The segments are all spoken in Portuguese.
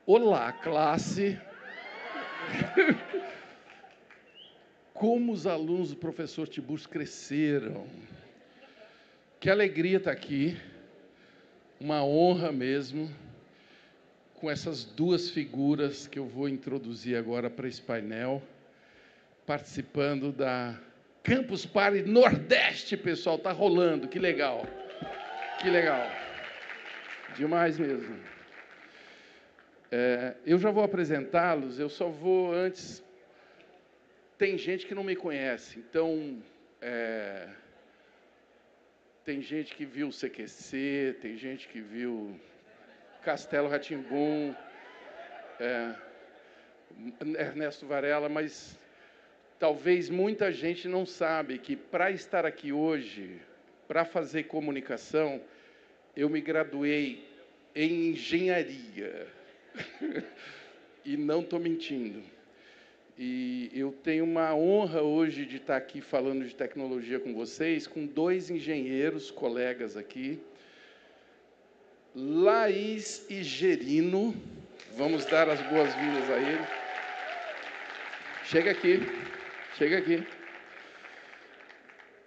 Olá, classe! Como os alunos do professor Tiburcio cresceram. Que alegria estar aqui. Uma honra mesmo, com essas duas figuras que eu vou introduzir agora para esse painel, participando da Campus Party Nordeste, pessoal. Está rolando, que legal. Que legal. Demais mesmo. Eu já vou apresentá-los, eu só vou antes... Tem gente que não me conhece, então... Tem gente que viu o CQC, tem gente que viu Castelo Rá-Tim-Bum, Ernesto Varela, mas talvez muita gente não sabe que, para estar aqui hoje, para fazer comunicação, eu me graduei em engenharia. E não estou mentindo. E eu tenho uma honra hoje de estar aqui falando de tecnologia com vocês, com dois engenheiros, colegas aqui, Laís e Gerino. Vamos dar as boas-vindas a ele. Chega aqui, chega aqui.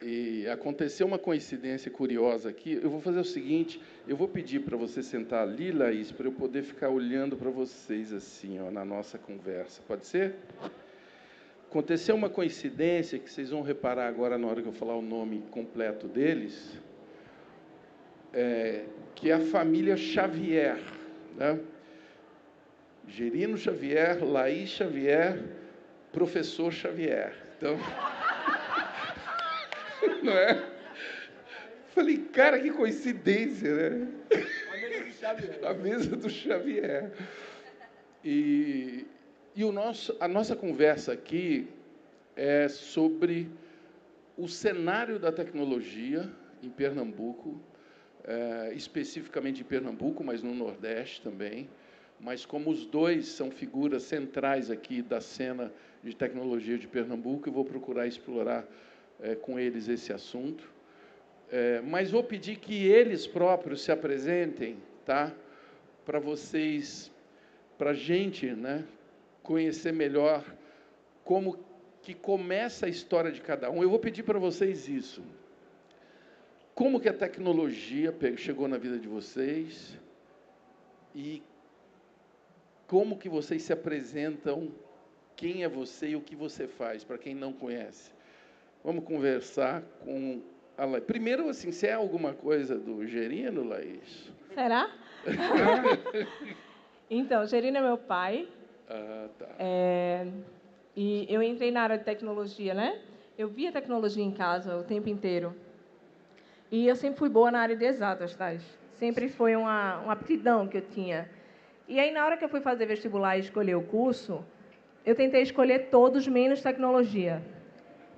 E aconteceu uma coincidência curiosa aqui. Eu vou fazer o seguinte, eu vou pedir para você sentar ali, Laís, para eu poder ficar olhando para vocês assim, ó, na nossa conversa. Pode ser? Aconteceu uma coincidência que vocês vão reparar agora na hora que eu falar o nome completo deles, que é a família Xavier, né? Gerino Xavier, Laís Xavier, professor Xavier. Então... Não é? Falei, cara, que coincidência, né? A mesa do Xavier. A mesa do Xavier. E a nossa conversa aqui é sobre o cenário da tecnologia em Pernambuco, especificamente em Pernambuco, mas no Nordeste também. Mas como os dois são figuras centrais aqui da cena de tecnologia de Pernambuco, eu vou procurar explorar com eles esse assunto. Mas vou pedir que eles próprios se apresentem, tá? Para vocês, para a gente, né, conhecer melhor como que começa a história de cada um. Eu vou pedir para vocês isso. Como que a tecnologia chegou na vida de vocês e como que vocês se apresentam, quem é você e o que você faz, para quem não conhece. Vamos conversar com a Laís. Primeiro, assim, se é alguma coisa do Gerino, Laís? Será? Então, Gerino é meu pai. Ah, tá. E eu entrei na área de tecnologia, né? Eu via tecnologia em casa o tempo inteiro. E eu sempre fui boa na área de exatas, tá? Sempre foi uma aptidão que eu tinha. E aí, na hora que eu fui fazer vestibular e escolher o curso, eu tentei escolher todos menos tecnologia.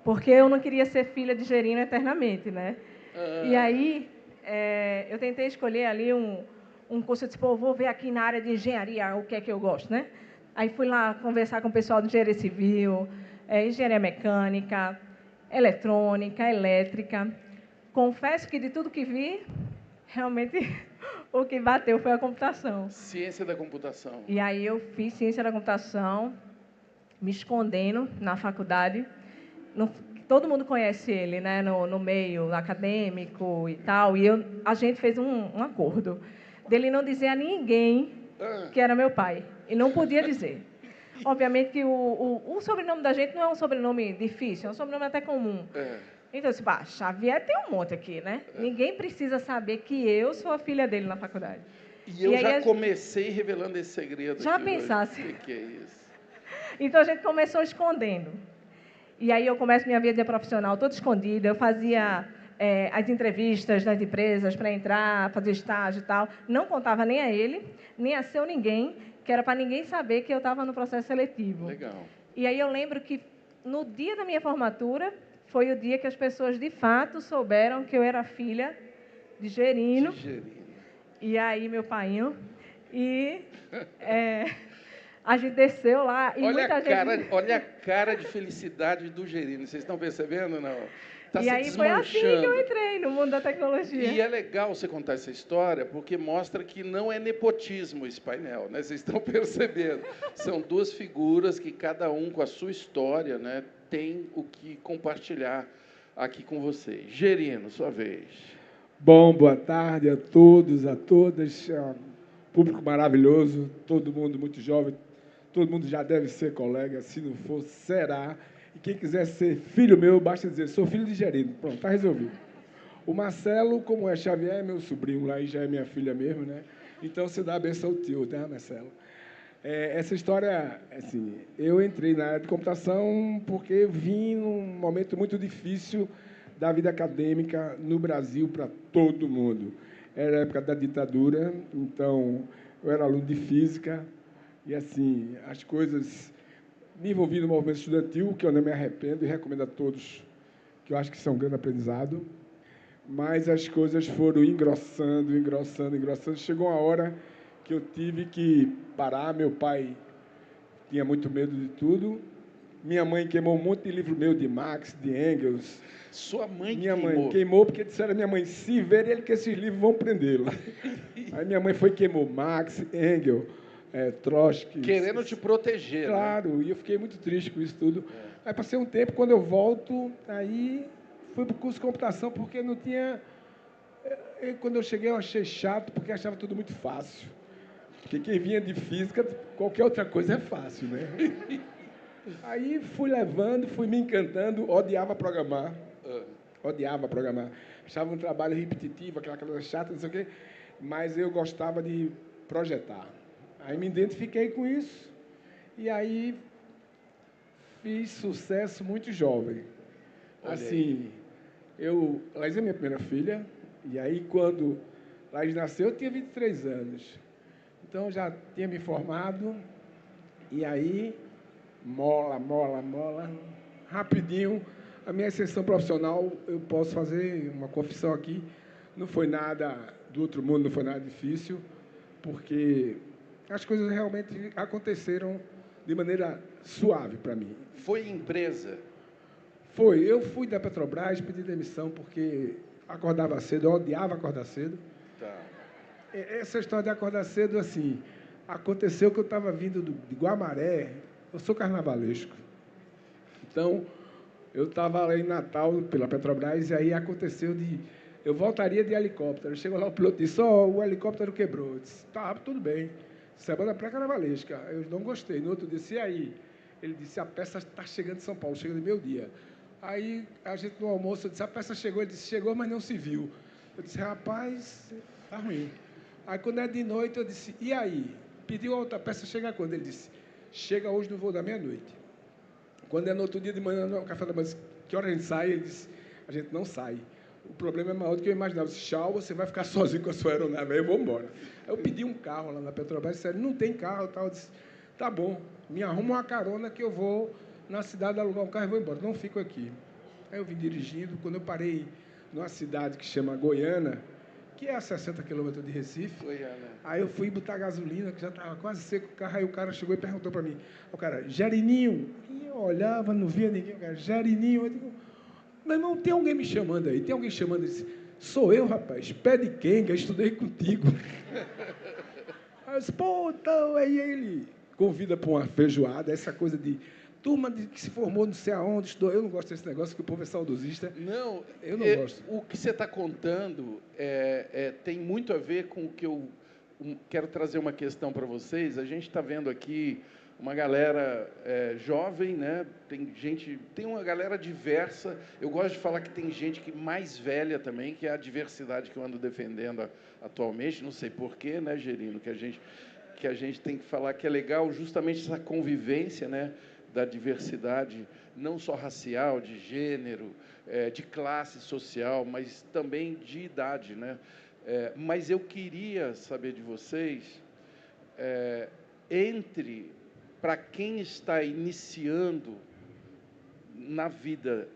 Porque eu não queria ser filha de Gerino eternamente, né? E aí, eu tentei escolher ali um curso, eu disse, pô, vou ver aqui na área de engenharia o que é que eu gosto, né? Aí fui lá conversar com o pessoal de engenharia civil, engenharia mecânica, eletrônica, elétrica. Confesso que de tudo que vi, realmente o que bateu foi a computação. Ciência da computação. E aí eu fiz ciência da computação, me escondendo na faculdade. Todo mundo conhece ele, né, no meio acadêmico e tal, e a gente fez um acordo dele não dizer a ninguém que era meu pai, e não podia dizer. Obviamente que o sobrenome da gente não é um sobrenome difícil, é um sobrenome até comum. Então, assim, Xavier tem um monte aqui, né? Ninguém precisa saber que eu sou a filha dele na faculdade. E eu já comecei revelando esse segredo. Já pensasse? O que é isso? Então, a gente começou escondendo. E aí eu começo minha vida profissional toda escondida. Eu fazia as entrevistas nas empresas para entrar, fazer estágio e tal. Não contava nem a ele, nem a seu ninguém, que era para ninguém saber que eu estava no processo seletivo. Legal. E aí eu lembro que no dia da minha formatura foi o dia que as pessoas de fato souberam que eu era filha de Gerino. E aí meu painho. E a gente desceu lá e olha a cara de felicidade do Gerino. Vocês estão percebendo ou não? Tá e se aí foi assim que eu desmanchando. entrei no mundo da tecnologia. E é legal você contar essa história, porque mostra que não é nepotismo esse painel, né? Vocês estão percebendo. São duas figuras que cada um com a sua história, né, tem o que compartilhar aqui com vocês. Gerino, sua vez. Bom, boa tarde a todos, a todas. Público maravilhoso, todo mundo muito jovem, todo mundo já deve ser colega, se não for, será. E quem quiser ser filho meu, basta dizer, sou filho de Gerino. Pronto, está resolvido. O Marcelo, como é Xavier, é meu sobrinho lá e já é minha filha mesmo, né? Então, você dá a benção ao tio, tá, Marcelo? Essa história, assim, eu entrei na área de computação porque vim num momento muito difícil da vida acadêmica no Brasil para todo mundo. Era a época da ditadura, então eu era aluno de física e, assim, as coisas... Me envolvi no movimento estudantil, que eu não me arrependo e recomendo a todos, que eu acho que isso é um grande aprendizado, mas as coisas foram engrossando, engrossando, engrossando. Chegou uma hora que eu tive que parar. Meu pai tinha muito medo de tudo. Minha mãe queimou um monte de livro meu de Marx, de Engels. Sua mãe Minha queimou? Mãe queimou porque disseram a minha mãe, se ver ele que esses livros vão prendê-lo. Aí minha mãe foi e queimou Marx, Engels, Trotsky. Querendo te proteger, claro, né? E eu fiquei muito triste com isso tudo. Aí passei um tempo, quando eu volto, aí fui para o curso de computação, porque não tinha... Quando eu cheguei, eu achei chato, porque achava tudo muito fácil. Porque quem vinha de física, qualquer outra coisa é fácil, né? Aí fui levando, fui me encantando, odiava programar. Odiava programar. Achava um trabalho repetitivo, aquela coisa chata, não sei o quê, mas eu gostava de projetar. Aí me identifiquei com isso e aí fiz sucesso muito jovem. Assim, Laís é minha primeira filha, e aí quando Laís nasceu, eu tinha 23 anos. Então, já tinha me formado, e aí, mola, rapidinho, a minha ascensão profissional, eu posso fazer uma confissão aqui, não foi nada do outro mundo, não foi nada difícil, porque as coisas realmente aconteceram de maneira suave para mim. Foi empresa? Foi. Eu fui da Petrobras, pedi demissão porque acordava cedo, eu odiava acordar cedo. Tá. Essa história de acordar cedo, assim, aconteceu que eu estava vindo de Guamaré, eu sou carnavalesco. Então, eu estava lá em Natal, pela Petrobras, e aí aconteceu eu voltaria de helicóptero. Chegou lá, o piloto disse, o helicóptero quebrou. Eu disse, tá, tudo bem. Semana pré-carnavalesca. Eu não gostei. No outro dia, disse, e aí? Ele disse, a peça está chegando de São Paulo, chega no meu dia. Aí, a gente no almoço, eu disse, a peça chegou. Ele disse, chegou, mas não se viu. Eu disse, rapaz, tá ruim. Aí, quando é de noite, eu disse, e aí? Pediu a outra peça, chega quando? Ele disse, chega hoje no voo da meia-noite. Quando é no outro dia de manhã, no café da manhã, que hora a gente sai? Ele disse, a gente não sai. O problema é maior do que eu imaginava. Eu disse, tchau, você vai ficar sozinho com a sua aeronave, aí eu vou embora. Aí eu pedi um carro lá na Petrobras, disseram, não tem carro, tal. Eu disse, tá bom, me arruma uma carona que eu vou na cidade alugar um carro e vou embora, não fico aqui. Aí eu vim dirigindo, quando eu parei numa cidade que chama Goiânia, que é a 60 quilômetros de Recife, aí eu fui botar gasolina, que já estava quase seco o carro, aí o cara chegou e perguntou para mim, o cara, Gerininho, e eu olhava, não via ninguém, o cara, Gerininho, eu digo, meu irmão, tem alguém me chamando aí, tem alguém chamando, eu disse, sou eu, rapaz, pé de quenga, estudei contigo. Aí eu disse, pô, então, aí ele convida para uma feijoada, essa coisa de turma que se formou não sei aonde, estudou. Eu não gosto desse negócio, que o povo é saudosista. Não, eu não gosto. O que você está contando tem muito a ver com o que eu quero trazer uma questão para vocês. A gente está vendo aqui uma galera jovem, né? Tem uma galera diversa. Eu gosto de falar que tem gente que mais velha também, que é a diversidade que eu ando defendendo atualmente. Não sei porquê, né, Gerino, que a gente tem que falar que é legal justamente essa convivência, né, da diversidade, não só racial, de gênero, de classe social, mas também de idade, né? Mas eu queria saber de vocês, para quem está iniciando na vida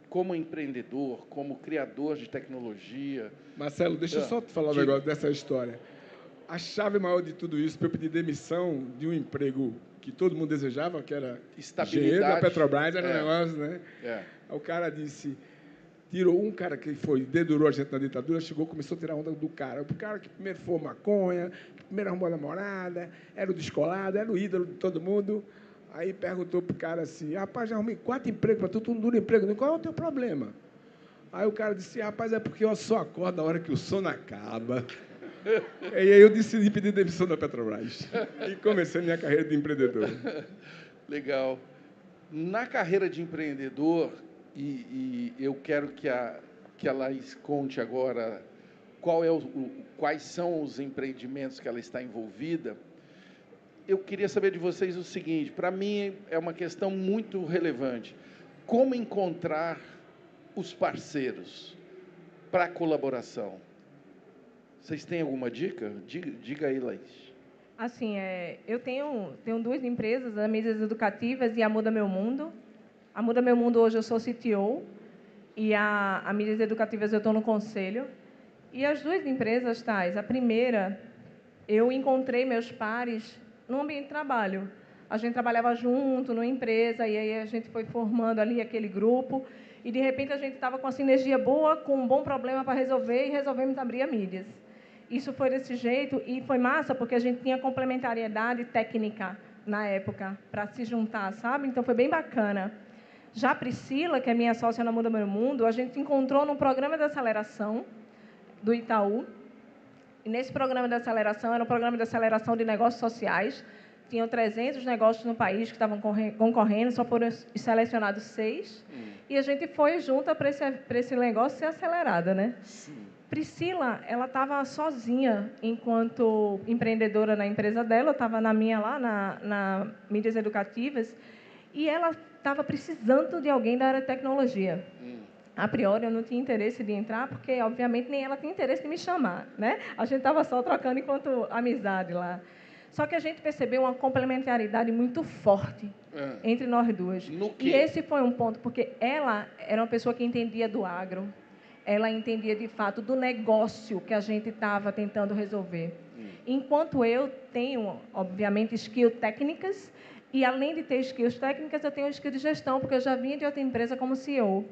como empreendedor, como criador de tecnologia... Marcelo, deixa eu só te falar um negócio dessa história. A chave maior de tudo isso, para eu pedir demissão de um emprego que todo mundo desejava, que era engenheiro da Petrobras, era um negócio, né? Aí o cara disse, tirou um cara que dedurou a gente na ditadura, chegou, começou a tirar onda do cara. O cara que primeiro foi maconha, que primeiro arrumou a namorada, era o descolado, era o ídolo de todo mundo. Aí perguntou pro cara assim, rapaz, já arrumei 4 empregos para tu não dura emprego. Qual é o teu problema? Aí o cara disse, rapaz, é porque eu só acordo na hora que o sono acaba. E aí eu decidi pedir demissão da Petrobras. E comecei minha carreira de empreendedor. Legal. Na carreira de empreendedor, e eu quero que a Laís conte agora quais são os empreendimentos que ela está envolvida, eu queria saber de vocês o seguinte, para mim é uma questão muito relevante. Como encontrar os parceiros para a colaboração? Vocês têm alguma dica? Diga aí, Laís. Assim, eu tenho 2 empresas, a Mídias Educativas e a Muda Meu Mundo. A Muda Meu Mundo, hoje, eu sou CTO, e a Mídias Educativas eu estou no conselho. E as 2 empresas tais, a primeira, eu encontrei meus pares no ambiente de trabalho. A gente trabalhava junto, numa empresa, e aí a gente foi formando ali aquele grupo, e, de repente, a gente estava com a sinergia boa, com um bom problema para resolver, e resolvemos abrir a Mídias. Isso foi desse jeito, e foi massa, porque a gente tinha complementariedade técnica na época, para se juntar, sabe? Então, foi bem bacana. Já a Priscila, que é minha sócia na Muda Meu Mundo, a gente encontrou no programa de aceleração do Itaú. E nesse programa de aceleração, era um programa de aceleração de negócios sociais. Tinham 300 negócios no país que estavam concorrendo, só foram selecionados 6. E a gente foi junto para esse negócio ser acelerado, né? Sim. Priscila, ela estava sozinha enquanto empreendedora na empresa dela, estava na minha lá, na Mídias Educativas, e ela estava precisando de alguém da área de tecnologia. A priori, eu não tinha interesse de entrar, porque, obviamente, nem ela tinha interesse de me chamar, né? A gente estava só trocando enquanto amizade lá. Só que a gente percebeu uma complementaridade muito forte entre nós duas. E esse foi um ponto, porque ela era uma pessoa que entendia do agro, ela entendia, de fato, do negócio que a gente estava tentando resolver. Enquanto eu tenho, obviamente, skills técnicas, e, além de ter skills técnicas, eu tenho skills de gestão, porque eu já vinha de outra empresa como CEO.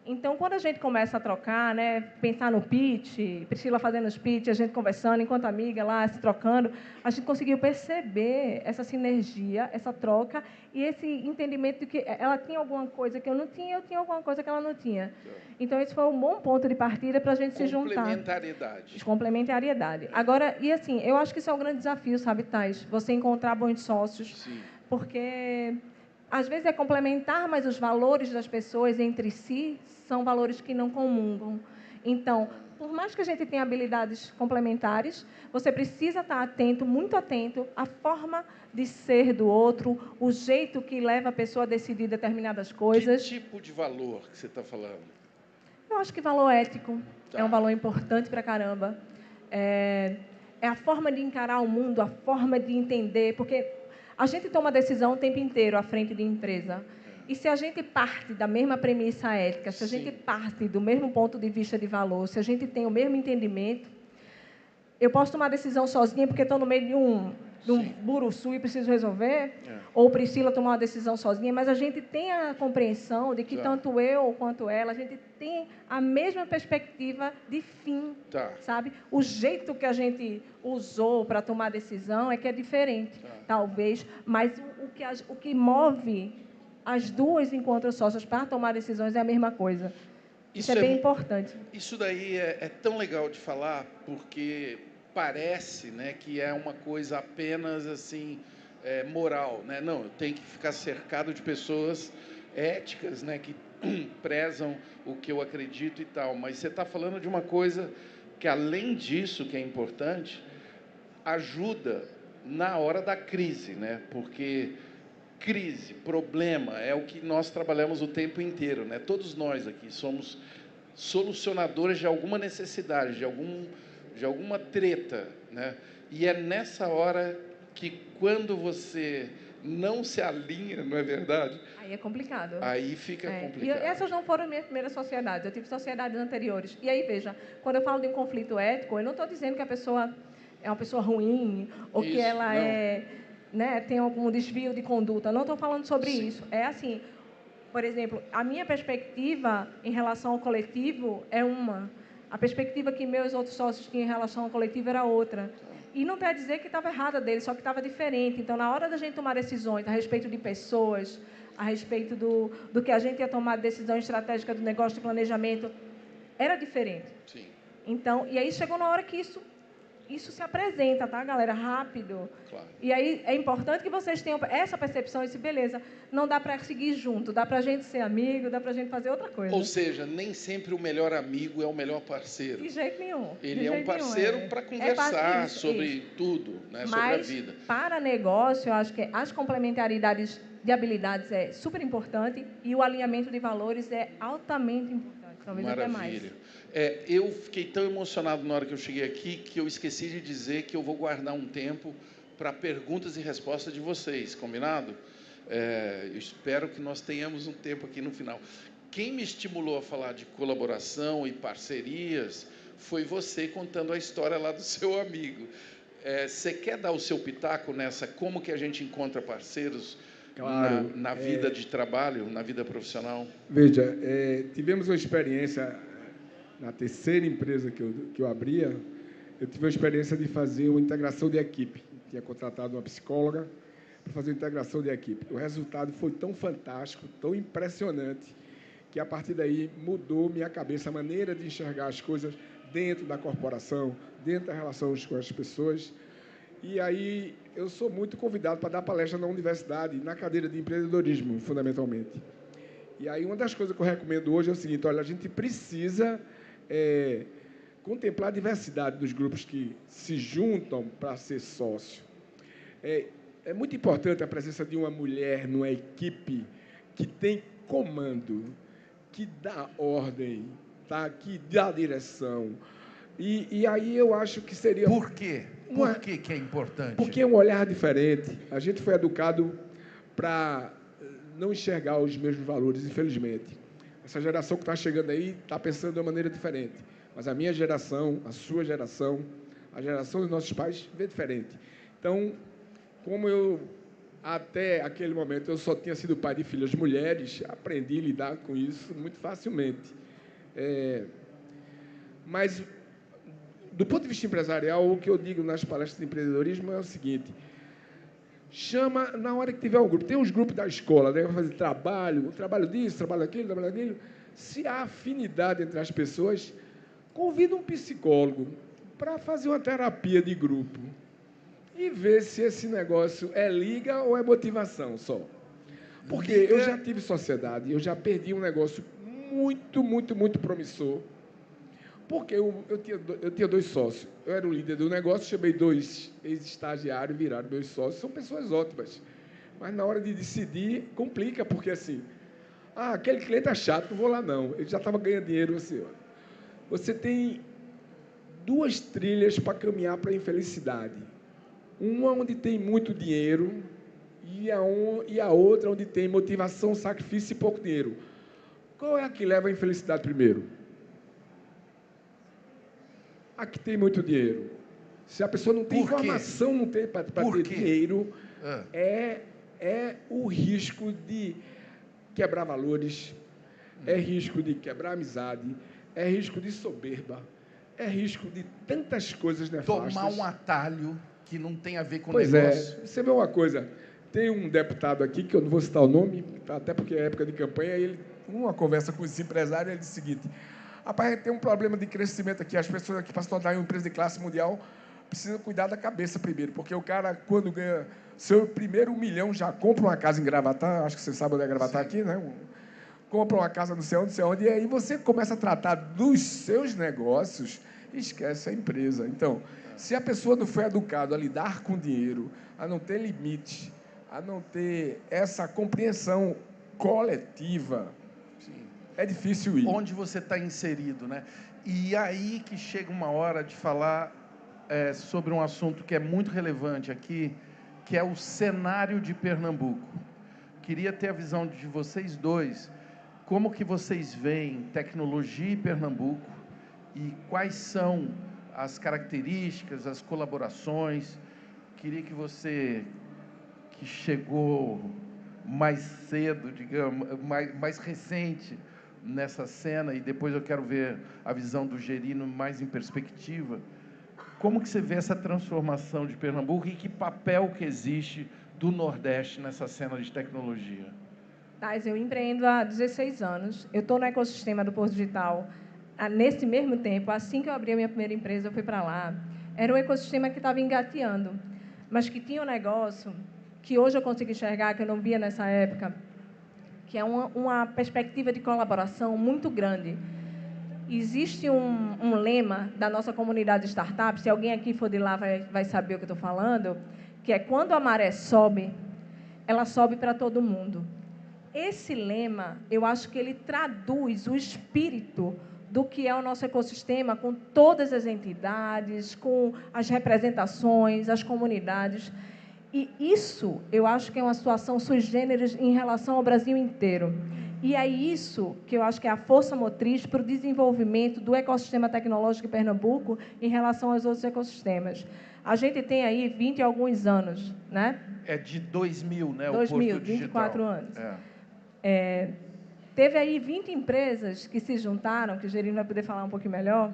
Então, quando a gente começa a trocar, né, pensar no pitch, Priscila fazendo os pitch, a gente conversando, enquanto amiga lá, se trocando, a gente conseguiu perceber essa sinergia, essa troca e esse entendimento de que ela tinha alguma coisa que eu não tinha, eu tinha alguma coisa que ela não tinha. Então, esse foi um bom ponto de partida para a gente se juntar. Complementariedade. Complementariedade. Agora, e assim, eu acho que isso é um grande desafio, sabe, Thais? Você encontrar bons sócios. Sim. Porque às vezes é complementar, mas os valores das pessoas entre si são valores que não comungam. Então, por mais que a gente tenha habilidades complementares, você precisa estar atento, muito atento, à forma de ser do outro, o jeito que leva a pessoa a decidir determinadas coisas. Que tipo de valor que você está falando? Eu acho que valor ético é um valor importante para caramba. É a forma de encarar o mundo, a forma de entender, porque a gente toma decisão o tempo inteiro à frente de empresa. E se a gente parte da mesma premissa ética, se a gente parte do mesmo ponto de vista de valor, se a gente tem o mesmo entendimento, eu posso tomar decisão sozinha porque estou no meio de um buruçu e preciso resolver, ou Priscila tomar uma decisão sozinha, mas a gente tem a compreensão de que tanto eu quanto ela, a gente tem a mesma perspectiva de fim, sabe? O jeito que a gente usou para tomar decisão é que é diferente, talvez, mas o que move as duas enquanto sócias para tomar decisões é a mesma coisa. Isso é bem importante. Isso daí é tão legal de falar, porque parece, né, que é uma coisa apenas assim moral, né? Não, eu tenho que ficar cercado de pessoas éticas, né, que prezam o que eu acredito e tal. Mas você está falando de uma coisa que, além disso, que é importante, ajuda na hora da crise, né? Porque crise, problema, é o que nós trabalhamos o tempo inteiro, né? Todos nós aqui somos solucionadores de alguma necessidade, de alguma treta, né? E é nessa hora que, quando você não se alinha, não é verdade? Aí é complicado. Aí fica complicado. E essas não foram minhas primeiras sociedades, eu tive sociedades anteriores. E aí, veja, quando eu falo de um conflito ético, eu não estou dizendo que a pessoa é uma pessoa ruim, ou que ela tem algum desvio de conduta. Não estou falando sobre isso. É assim, Por exemplo, a minha perspectiva em relação ao coletivo é uma. A perspectiva que meus outros sócios tinham em relação ao coletivo era outra. E não quer dizer que estava errada dele, só que estava diferente. Então, na hora da gente tomar decisões a respeito de pessoas, a respeito do que a gente ia tomar decisão estratégica do negócio de planejamento, era diferente. Sim. Então, e aí chegou na hora que isso se apresenta, tá, galera? Rápido. Claro. E aí é importante que vocês tenham essa percepção, esse beleza. Não dá para seguir junto, dá para a gente ser amigo, dá para a gente fazer outra coisa. Ou seja, nem sempre o melhor amigo é o melhor parceiro. De jeito nenhum. Ele é um parceiro para conversar sobre tudo, né? Sobre a vida. Para negócio, eu acho que as complementaridades de habilidades é super importante e o alinhamento de valores é altamente importante, talvez até mais. Maravilha. Eu fiquei tão emocionado na hora que eu cheguei aqui que eu esqueci de dizer que eu vou guardar um tempo para perguntas e respostas de vocês, combinado? Eu espero que nós tenhamos um tempo aqui no final. Quem me estimulou a falar de colaboração e parcerias foi você contando a história lá do seu amigo. Você quer dar o seu pitaco nessa, como que a gente encontra parceiros Claro, na vida de trabalho, na vida profissional? Veja, tivemos uma experiência, na terceira empresa que eu abria, eu tive a experiência de fazer uma integração de equipe. Tinha contratado uma psicóloga para fazer uma integração de equipe. O resultado foi tão fantástico, tão impressionante, que a partir daí mudou minha cabeça, a maneira de enxergar as coisas dentro da corporação, dentro da relação com as pessoas. E aí eu sou muito convidado para dar palestra na universidade, na cadeira de empreendedorismo, fundamentalmente. E aí uma das coisas que eu recomendo hoje é o seguinte: olha, a gente precisa contemplar a diversidade dos grupos que se juntam para ser sócio. É muito importante a presença de uma mulher numa equipe que tem comando, que dá ordem, tá? Que dá direção. E aí eu acho que seria... Por quê? Por que é importante? Porque é um olhar diferente. A gente foi educado para não enxergar os mesmos valores, infelizmente. Essa geração que está chegando aí está pensando de uma maneira diferente. Mas a minha geração, a sua geração, a geração dos nossos pais vê diferente. Então, como eu, até aquele momento, eu só tinha sido pai de filhas mulheres, aprendi a lidar com isso muito facilmente. Mas, do ponto de vista empresarial, o que eu digo nas palestras de empreendedorismo é o seguinte: chama na hora que tiver um grupo. Tem os grupos da escola, né? Vai fazer trabalho disso, trabalho daquilo. Se há afinidade entre as pessoas, convida um psicólogo para fazer uma terapia de grupo e ver se esse negócio é liga ou é motivação só. Porque eu já tive sociedade, eu já perdi um negócio muito, muito, muito promissor. Porque eu tinha 2 sócios. Eu era o líder do negócio, chamei 2 ex-estagiários, viraram meus sócios. São pessoas ótimas. Mas, na hora de decidir, complica, porque, assim, aquele cliente é chato, não vou lá, não. Ele já estava ganhando dinheiro, assim, ó. Você tem 2 trilhas para caminhar para a infelicidade. Uma onde tem muito dinheiro e a outra onde tem motivação, sacrifício e pouco dinheiro. Qual é a que leva à infelicidade primeiro? A que tem muito dinheiro. Se a pessoa não tem informação, não tem para ter dinheiro, é o risco de quebrar valores, é risco de quebrar amizade, é risco de soberba, é risco de tantas coisas nefastas. Tomar um atalho que não tem a ver com o negócio. Pois é. Você vê uma coisa, tem um deputado aqui, que eu não vou citar o nome, até porque é época de campanha, e ele, numa conversa com esse empresário, ele disse o seguinte: rapaz, tem um problema de crescimento aqui. As pessoas aqui, para se tornar uma empresa de classe mundial, precisam cuidar da cabeça primeiro. Porque o cara, quando ganha seu primeiro 1 milhão, já compra uma casa em Gravatá. Acho que você sabe onde é Gravatá aqui, né? Compra uma casa não sei onde. E aí você começa a tratar dos seus negócios e esquece a empresa. Então, se a pessoa não foi educada a lidar com dinheiro, a não ter limite, a não ter essa compreensão coletiva, é difícil ir. Onde você está inserido, né? E aí que chega uma hora de falar sobre um assunto que é muito relevante aqui, que é o cenário de Pernambuco. Queria ter a visão de vocês dois, como que vocês veem tecnologia em Pernambuco e quais são as características, as colaborações. Queria que você, que chegou mais cedo, digamos, mais recente nessa cena, e depois eu quero ver a visão do Gerino mais em perspectiva. Como que você vê essa transformação de Pernambuco e que papel que existe do Nordeste nessa cena de tecnologia? Thais, eu empreendo há 16 anos. Eu estou no ecossistema do Porto Digital nesse mesmo tempo. Assim que eu abri a minha primeira empresa, eu fui para lá. Era um ecossistema que estava engateando, mas que tinha um negócio que hoje eu consigo enxergar, que eu não via nessa época, que é uma perspectiva de colaboração muito grande. Existe um lema da nossa comunidade de startups, se alguém aqui for de lá vai saber o que eu estou falando, que é: quando a maré sobe, ela sobe para todo mundo. Esse lema, eu acho que ele traduz o espírito do que é o nosso ecossistema, com todas as entidades, com as representações, as comunidades. E isso, eu acho que é uma situação sui generis em relação ao Brasil inteiro. E é isso que eu acho que é a força motriz para o desenvolvimento do ecossistema tecnológico em Pernambuco em relação aos outros ecossistemas. A gente tem aí 20 e alguns anos, né? É de 2000, né? 2000, o Porto 24 Digital. anos. Teve aí 20 empresas que se juntaram, que o Gerino vai poder falar um pouquinho melhor,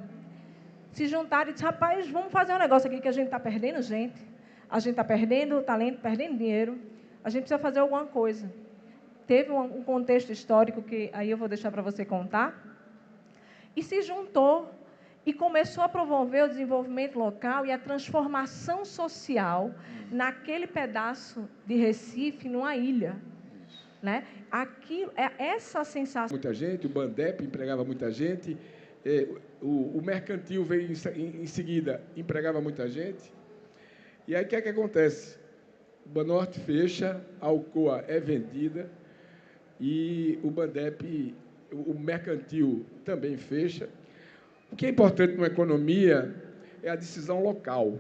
se juntaram e disseram: rapaz, vamos fazer um negócio aqui que a gente está perdendo gente, a gente está perdendo talento, perdendo dinheiro, a gente precisa fazer alguma coisa. Teve um contexto histórico que aí eu vou deixar para você contar, e se juntou e começou a promover o desenvolvimento local e a transformação social naquele pedaço de Recife, numa ilha. Né? Aqui, essa sensação... Muita gente, o Bandep empregava muita gente, o Mercantil veio em seguida, empregava muita gente. E aí o que é que acontece? O Banorte fecha, a Alcoa é vendida e o Bandep, o Mercantil também fecha. O que é importante numa economia é a decisão local.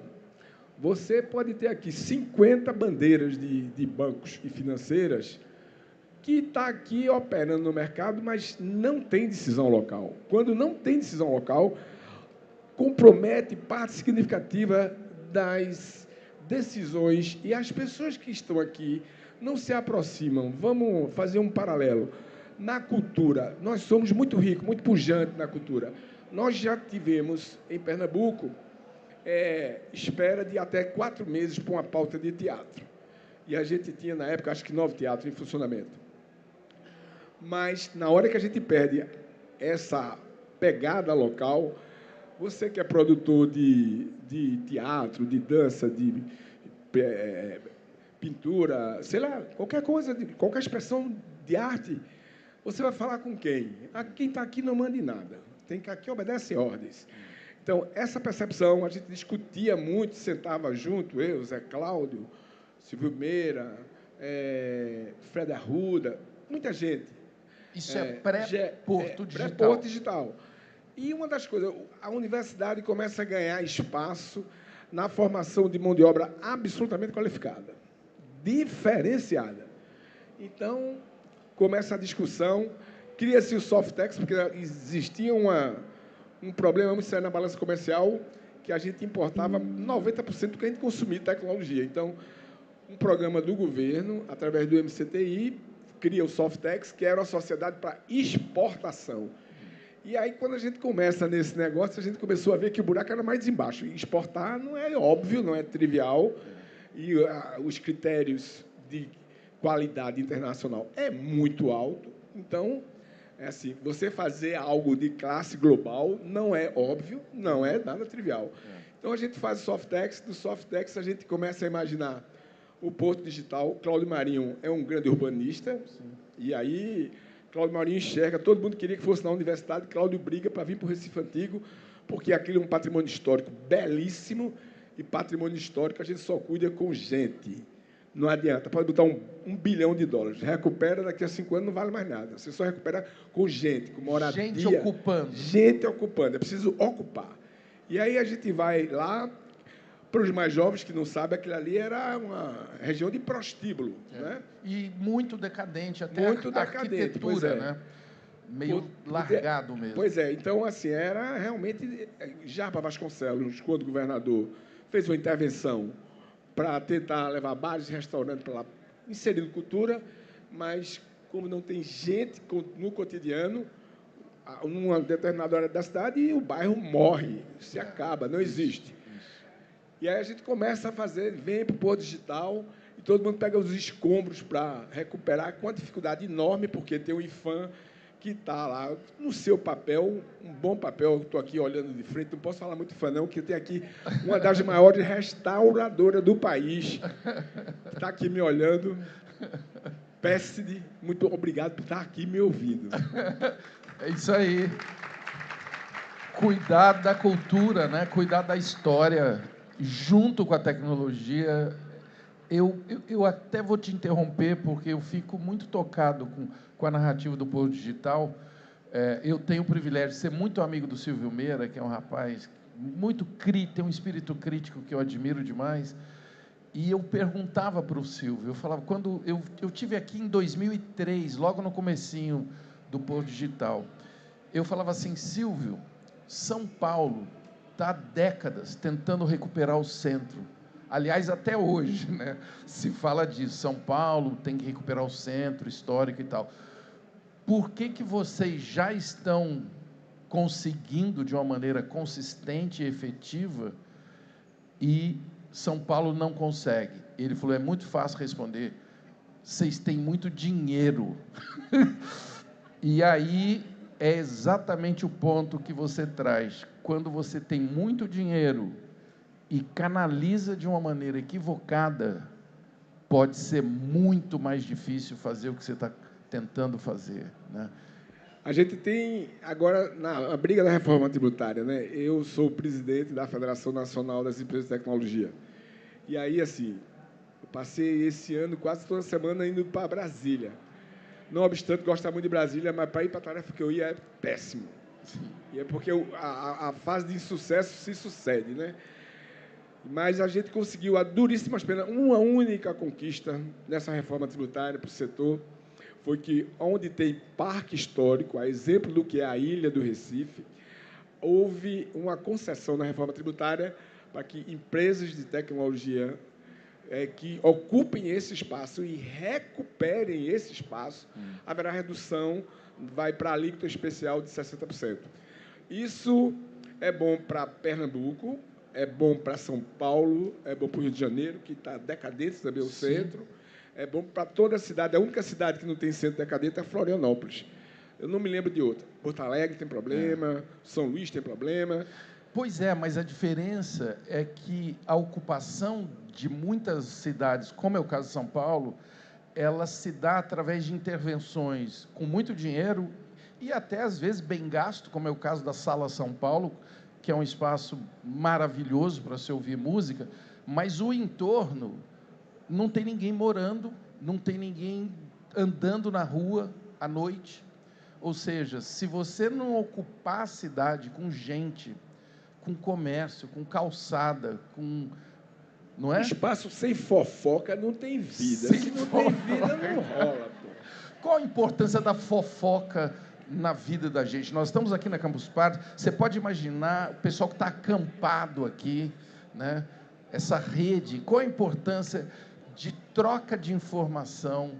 Você pode ter aqui 50 bandeiras de bancos e financeiras que está aqui operando no mercado, mas não tem decisão local. Quando não tem decisão local, compromete parte significativa das decisões e as pessoas que estão aqui não se aproximam. Vamos fazer um paralelo. Na cultura, nós somos muito ricos, muito pujantes na cultura. Nós já tivemos, em Pernambuco, espera de até 4 meses para uma pauta de teatro. E a gente tinha, na época, acho que 9 teatros em funcionamento. Mas, na hora que a gente perde essa pegada local, você que é produtor de teatro, de dança, de pintura, sei lá, qualquer coisa, qualquer expressão de arte, você vai falar com quem? Quem está aqui não manda em nada. Tem que aqui obedece ordens. Então, essa percepção, a gente discutia muito, sentava junto, eu, Zé Cláudio, Silvio Meira, Fred Arruda, muita gente. Isso é pré-Porto Digital. Pré-Porto Digital. E uma das coisas, a universidade começa a ganhar espaço na formação de mão de obra absolutamente qualificada, diferenciada. Então, começa a discussão, cria-se o Softex, porque existia um problema muito sério na balança comercial, que a gente importava 90% do que a gente consumia de tecnologia. Então, um programa do governo, através do MCTI, cria o Softex, que era uma sociedade para exportação. E aí, quando a gente começa nesse negócio, a gente começou a ver que o buraco era mais embaixo. Exportar não é óbvio, não é trivial, e os critérios de qualidade internacional é muito alto. Então, assim, você fazer algo de classe global não é óbvio, não é nada trivial. Então, a gente faz o Softex, do Softex a gente começa a imaginar o Porto Digital. Cláudio Marinho é um grande urbanista, e aí Cláudio Marinho enxerga, todo mundo queria que fosse na universidade, Cláudio briga para vir para o Recife Antigo, porque aquilo é um patrimônio histórico belíssimo, e patrimônio histórico a gente só cuida com gente. Não adianta, pode botar $1 bilhão, recupera, daqui a 5 anos não vale mais nada. Você só recupera com gente, com moradia. Gente ocupando. Gente ocupando, é preciso ocupar. E aí a gente vai lá, para os mais jovens que não sabem, aquilo ali era uma região de prostíbulo. Né? E muito decadente, até muito a arquitetura, né? Meio largado mesmo. Pois é, então, assim, era realmente... Jarbas Vasconcelos, quando governador, fez uma intervenção para tentar levar bares e restaurantes para lá, inserindo cultura, mas como não tem gente no cotidiano, numa determinada hora da cidade, o bairro morre, se acaba, não existe. E aí a gente começa a fazer, vem para o Porto Digital, e todo mundo pega os escombros para recuperar, com uma dificuldade enorme, porque tem o IFAM que está lá no seu papel, um bom papel. Estou aqui olhando de frente, não posso falar muito IFAM, não, porque tem aqui uma das maiores restauradoras do país, que está aqui me olhando. Pésside, muito obrigado por estar aqui me ouvindo. É isso aí. Cuidar da cultura, né? Cuidar da história, junto com a tecnologia. Eu até vou te interromper, porque eu fico muito tocado com a narrativa do Porto Digital. Eu tenho o privilégio de ser muito amigo do Silvio Meira, que é um rapaz muito crítico, tem um espírito crítico que eu admiro demais. E eu perguntava para o Silvio, eu falava, quando eu tive aqui em 2003, logo no comecinho do Porto Digital, eu falava assim, Silvio, São Paulo está há décadas tentando recuperar o centro. Aliás, até hoje, né, se fala disso, São Paulo tem que recuperar o centro histórico e tal. Por que vocês já estão conseguindo de uma maneira consistente e efetiva e São Paulo não consegue? Ele falou, é muito fácil responder, vocês têm muito dinheiro. E aí é exatamente o ponto que você traz. Quando você tem muito dinheiro e canaliza de uma maneira equivocada, pode ser muito mais difícil fazer o que você está tentando fazer, né? A gente tem, agora, na briga da reforma tributária, né? Eu sou o presidente da Federação Nacional das Empresas de Tecnologia. E aí, assim, eu passei esse ano quase toda semana indo para Brasília. Não obstante gostar muito de Brasília, mas para ir para a tarefa que eu ia é péssimo. E é porque a fase de insucesso se sucede, né? Mas a gente conseguiu, a duríssimas penas, uma única conquista nessa reforma tributária para o setor, foi que, onde tem parque histórico, a exemplo do que é a Ilha do Recife, houve uma concessão na reforma tributária para que empresas de tecnologia que ocupem esse espaço e recuperem esse espaço, haverá redução, vai para a alíquota especial de 60%. Isso é bom para Pernambuco, é bom para São Paulo, é bom para o Rio de Janeiro, que está decadente também o centro, é bom para toda a cidade. A única cidade que não tem centro decadente é Florianópolis. Eu não me lembro de outra. Porto Alegre tem problema, São Luís tem problema. Pois é, mas a diferença é que a ocupação de muitas cidades, como é o caso de São Paulo, ela se dá através de intervenções com muito dinheiro e até, às vezes, bem gasto, como é o caso da Sala São Paulo, que é um espaço maravilhoso para se ouvir música, mas o entorno não tem ninguém morando, não tem ninguém andando na rua à noite. Ou seja, se você não ocupar a cidade com gente, com comércio, com calçada, com... Não é? Espaço sem fofoca não tem vida. Se não tem vida, não rola. Pô. Qual a importância da fofoca na vida da gente? Nós estamos aqui na Campus Party, você pode imaginar o pessoal que está acampado aqui, né? Essa rede, qual a importância de troca de informação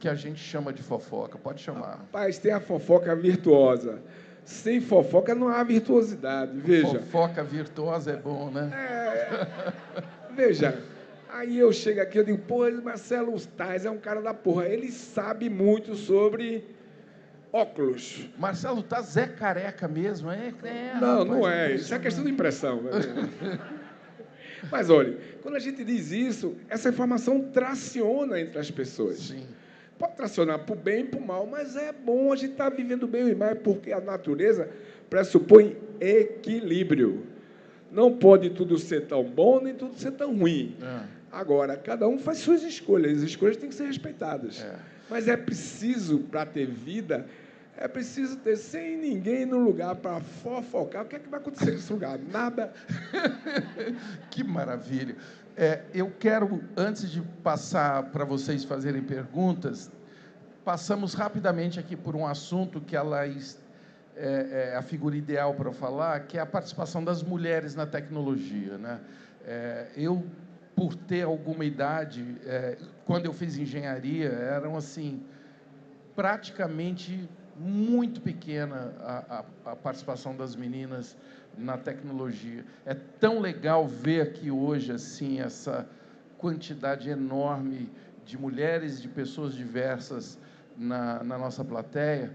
que a gente chama de fofoca? Pode chamar. Rapaz, tem a fofoca virtuosa. Sem fofoca não há virtuosidade, veja. Fofoca virtuosa é bom, né? Veja, aí eu chego aqui, eu digo, pô, Marcelo Tais é um cara da porra, ele sabe muito sobre óculos. Marcelo Tais é careca mesmo, é? Não, rapaz, não é, isso é questão de impressão. Mas, olha, quando a gente diz isso, essa informação traciona entre as pessoas. Sim. Pode tracionar para o bem e para o mal, mas é bom a gente estar vivendo bem e mal, porque a natureza pressupõe equilíbrio. Não pode tudo ser tão bom, nem tudo ser tão ruim. Agora, cada um faz suas escolhas, as escolhas têm que ser respeitadas. Mas é preciso, para ter vida, é preciso ter sem ninguém no lugar para fofocar. O que é que vai acontecer nesse lugar? Nada. Que maravilha. Eu quero, antes de passar para vocês fazerem perguntas, passamos rapidamente aqui por um assunto que a Laís é a figura ideal para falar, que é a participação das mulheres na tecnologia, né? Eu por ter alguma idade, quando eu fiz engenharia, eram assim, praticamente muito pequena a participação das meninas na tecnologia. É tão legal ver aqui hoje assim essa quantidade enorme de mulheres, de pessoas diversas na nossa plateia.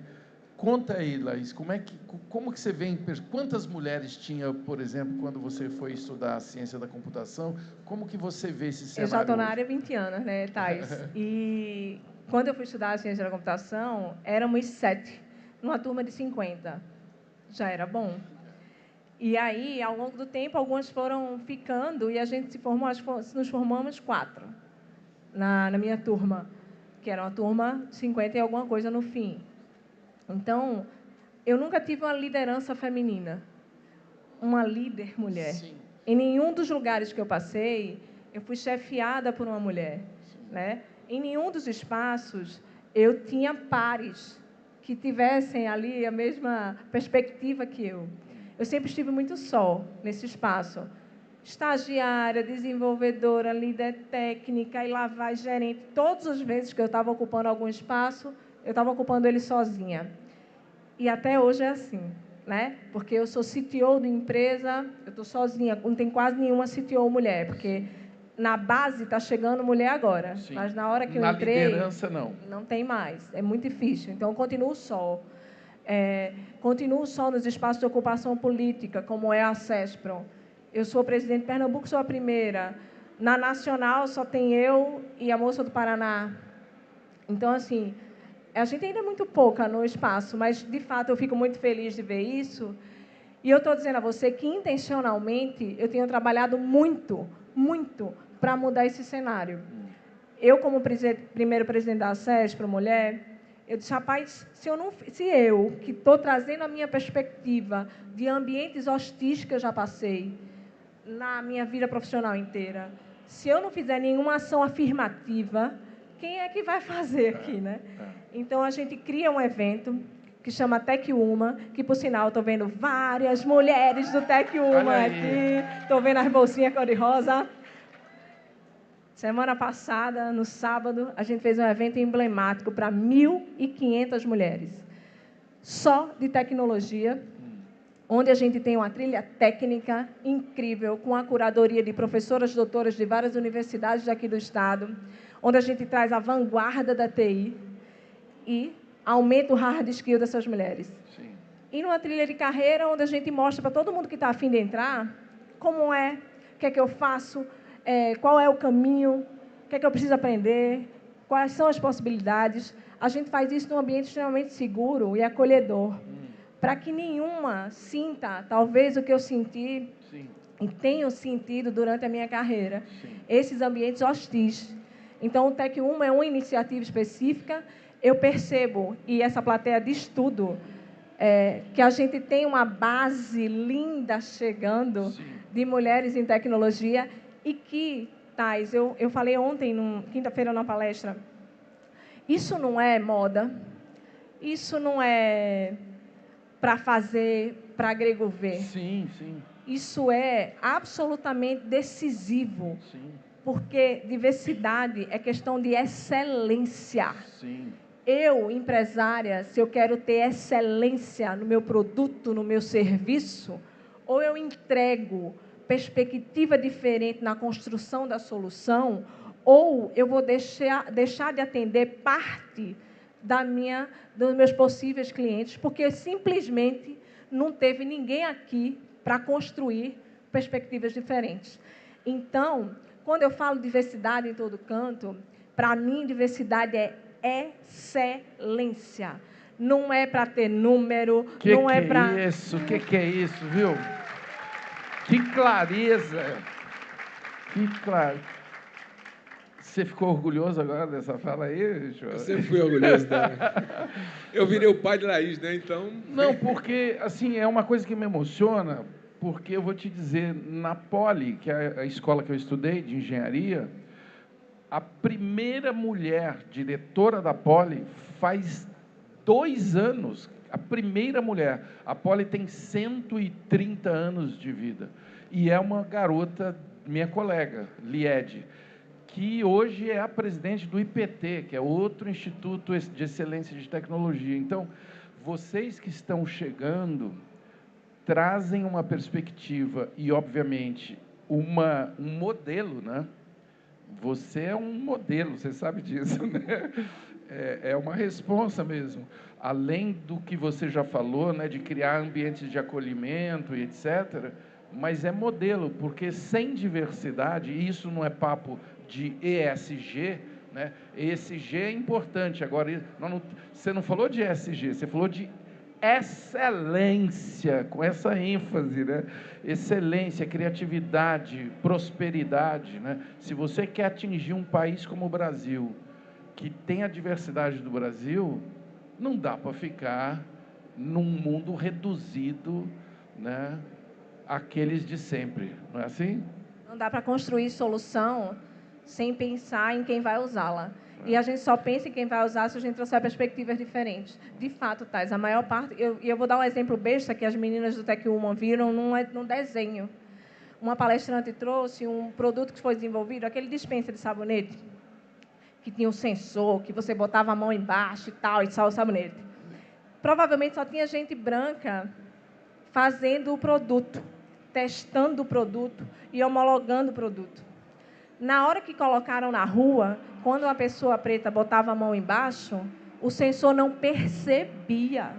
Conta aí, Laís, como que você vê, quantas mulheres tinha, por exemplo, quando você foi estudar a ciência da computação? Como que você vê esse cenário? Eu já estou na área há 20 anos, né, Thais? E quando eu fui estudar a ciência da computação, éramos 7, numa turma de 50. Já era bom. E aí, ao longo do tempo, algumas foram ficando e a gente se formou, nos formamos 4 na minha turma, que era uma turma de 50 e alguma coisa no fim. Então, eu nunca tive uma liderança feminina, uma líder mulher. Sim. Em nenhum dos lugares que eu passei, eu fui chefiada por uma mulher, né? Em nenhum dos espaços, eu tinha pares que tivessem ali a mesma perspectiva que eu. Eu sempre estive muito só nesse espaço. Estagiária, desenvolvedora, líder técnica, e lá vai gerente. Todas as vezes que eu estava ocupando algum espaço, eu estava ocupando ele sozinha. E até hoje é assim, né? Porque eu sou CTO de empresa, eu estou sozinha, não tem quase nenhuma CTO mulher, porque na base está chegando mulher agora, sim, mas na hora que eu entrei... Na liderança, não. Não tem mais, é muito difícil. Então, eu continuo só. Continuo só nos espaços de ocupação política, como é a CESPROM. Eu sou presidente de Pernambuco, sou a primeira. Na Nacional, só tem eu e a moça do Paraná. Então, assim, a gente ainda é muito pouca no espaço, mas, de fato, eu fico muito feliz de ver isso. E eu estou dizendo a você que, intencionalmente, eu tenho trabalhado muito, muito, para mudar esse cenário. Eu, como primeiro presidente da CESPROM Mulher, eu disse, rapaz, se eu, que estou trazendo a minha perspectiva de ambientes hostis que eu já passei na minha vida profissional inteira, se eu não fizer nenhuma ação afirmativa, quem é que vai fazer aqui, né? Então, a gente cria um evento que chama Tech Woman, que, por sinal, estou vendo várias mulheres do Tech Woman aqui, estou vendo as bolsinhas cor-de-rosa. Semana passada, no sábado, a gente fez um evento emblemático para 1.500 mulheres, só de tecnologia, onde a gente tem uma trilha técnica incrível, com a curadoria de professoras doutoras de várias universidades daqui do estado, onde a gente traz a vanguarda da TI e aumenta o hard skill dessas mulheres. Sim. E numa trilha de carreira, onde a gente mostra para todo mundo que está a fim de entrar, como é, o que é que eu faço, qual é o caminho, o que é que eu preciso aprender, quais são as possibilidades. A gente faz isso num ambiente extremamente seguro e acolhedor, para que nenhuma sinta, talvez, o que eu senti, sim, e tenho sentido durante a minha carreira, sim, esses ambientes hostis. Então, o Tech Woman é uma iniciativa específica. Eu percebo, e essa plateia de estudo, que a gente tem uma base linda chegando, sim, de mulheres em tecnologia. E que, Thais, eu falei ontem, quinta-feira, na palestra, isso não é moda, isso não é para fazer, para grego ver. Sim, sim. Isso é absolutamente decisivo, sim, porque diversidade é questão de excelência. Sim. Eu, empresária, se eu quero ter excelência no meu produto, no meu serviço, ou eu entrego perspectiva diferente na construção da solução, ou eu vou deixar de atender parte dos meus possíveis clientes, porque simplesmente não teve ninguém aqui para construir perspectivas diferentes. Então, quando eu falo diversidade em todo canto, para mim, diversidade é excelência. Não é para ter número, não é para... Que é isso, viu? Que clareza! Que claro. Você ficou orgulhoso agora dessa fala aí, João? Eu sempre fui orgulhoso dela. Eu virei o pai de Laís, né? Então... Não, porque, assim, é uma coisa que me emociona, porque eu vou te dizer, na Poli, que é a escola que eu estudei, de engenharia, a primeira mulher diretora da Poli faz 2 anos. A primeira mulher. A Poli tem 130 anos de vida. E é uma garota minha colega, Liede, que hoje é a presidente do IPT, que é outro Instituto de Excelência de Tecnologia. Então, vocês que estão chegando trazem uma perspectiva e, obviamente, um modelo, né? Você é um modelo, você sabe disso, né? É uma responsa mesmo. Além do que você já falou, né, de criar ambientes de acolhimento e etc., mas é modelo, porque sem diversidade, e isso não é papo de ESG, né? ESG é importante. Agora, você não falou de ESG, você falou de excelência, com essa ênfase, né? Excelência, criatividade, prosperidade, né? Se você quer atingir um país como o Brasil, que tem a diversidade do Brasil, não dá para ficar num mundo reduzido, né, àqueles de sempre, não é assim? Não dá para construir solução sem pensar em quem vai usá-la. E a gente só pensa em quem vai usar se a gente trouxer perspectivas diferentes. De fato, Thais, a maior parte... Eu vou dar um exemplo besta que as meninas do Tech Woman viram num desenho. Uma palestrante trouxe um produto que foi desenvolvido, aquele dispensa de sabonete, que tinha um sensor, que você botava a mão embaixo e tal, e só o sabonete. Provavelmente só tinha gente branca fazendo o produto, testando o produto e homologando o produto. Na hora que colocaram na rua, quando uma pessoa preta botava a mão embaixo, o sensor não percebia.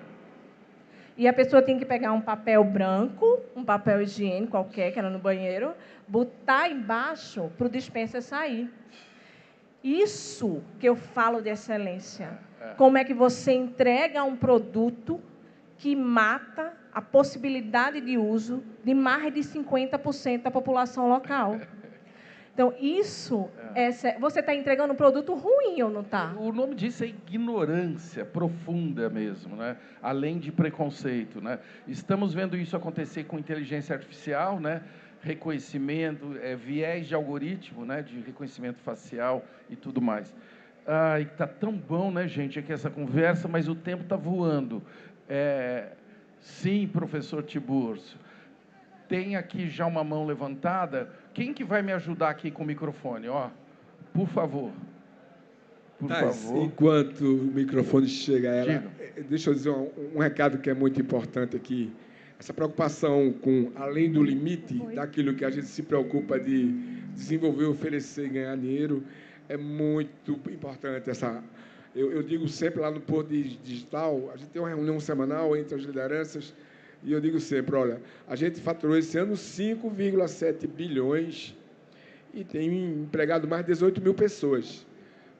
E a pessoa tinha que pegar um papel branco, um papel higiênico qualquer, que era no banheiro, botar embaixo para o dispenser sair. Isso que eu falo de excelência. Como é que você entrega um produto que mata a possibilidade de uso de mais de 50% da população local. Então, isso, você está entregando um produto ruim ou não está? O nome disso é ignorância profunda mesmo, né? Além de preconceito, né? Estamos vendo isso acontecer com inteligência artificial, né? Reconhecimento, viés de algoritmo, né? De reconhecimento facial e tudo mais. Está tão bom, né, gente, aqui essa conversa, mas o tempo está voando. Sim, professor Tiburcio. Tem aqui já uma mão levantada. Quem que vai me ajudar aqui com o microfone? Ó, por favor. Por favor. Enquanto o microfone chega a ela, deixa eu dizer um recado que é muito importante aqui. Essa preocupação com, além do limite daquilo que a gente se preocupa de desenvolver, oferecer e ganhar dinheiro, é muito importante. Eu digo sempre lá no Porto Digital, a gente tem uma reunião semanal entre as lideranças. E eu digo sempre, olha, a gente faturou esse ano 5,7 bilhões e tem empregado mais de 18 mil pessoas.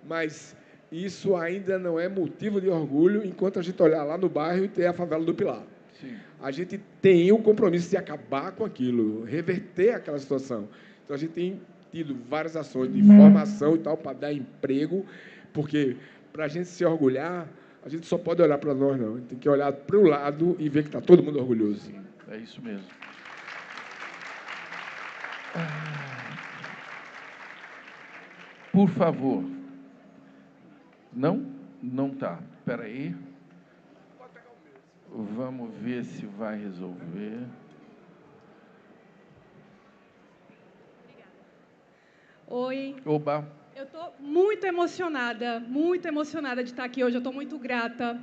Mas isso ainda não é motivo de orgulho enquanto a gente olhar lá no bairro e ter a favela do Pilar. Sim. A gente tem o compromisso de acabar com aquilo, reverter aquela situação. Então, a gente tem tido várias ações de formação e tal para dar emprego, porque para a gente se orgulhar, a gente só pode olhar para nós, não. A gente tem que olhar para o lado e ver que está todo mundo orgulhoso. Sim, é isso mesmo. Por favor. Não? Não está. Espera aí. Vamos ver se vai resolver. Oi. Oba. Eu estou muito emocionada de estar aqui hoje. Eu estou muito grata.